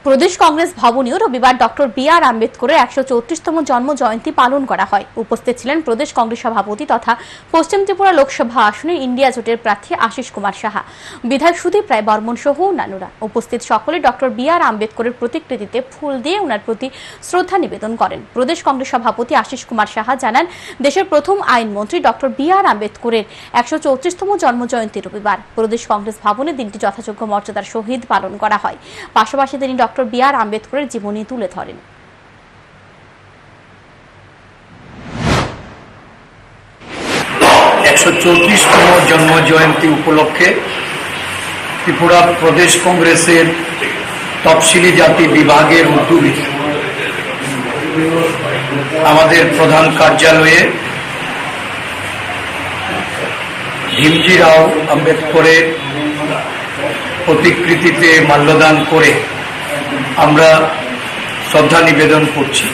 প্রদেশ কংগ্রেস ভবনেও রবিবার doctor B আর আম্বেদকরের 134তম জন্ম জয়ন্তী পালন করা হয়। উপস্থিত ছিলেন প্রদেশ কংগ্রেস সভাপতি তথা পশ্চিম ত্রিপুরা লোকসভা আসনের ইন্ডিয়া জোটের প্রার্থী আশিস কুমার সাহা, বিধায়ক সুদীপ রায় বর্মন সহ অন্যান্যরা। উপস্থিত সকলে ডক্টর বি আর আম্বেদকরের প্রতিকৃতিতে ফুল দিয়ে ওনার প্রতি শ্রদ্ধা নিবেদন করেন। প্রদেশ কংগ্রেস সভাপতি আশিস কুমার সাহা জানান, দেশের প্রথম আইনমন্ত্রী ডক্টর বি আর আম্বেদকরের 134তম জন্ম জয়ন্তী রবিবার প্রদেশ কংগ্রেস ভবনে দিনটি যথাযোগ্য মর্যাদার সহিত পালন করা হয়। পাশাপাশি তিনি ডক্টর বি আর আম্বেদকরের জীবনী তুলে ধরেন। 134তম জন্ম জয়ন্তী উপলক্ষে ত্রিপুরা প্রদেশ কংগ্রেসের তফসিলি জাতি বিভাগের উদ্যোগে আমাদের প্রধান কার্যালয়ে ভীমজি রাও আম্বেদকরের প্রতিকৃতিতে মাল্যদান করে আমরা শ্রদ্ধা নিবেদন করছি।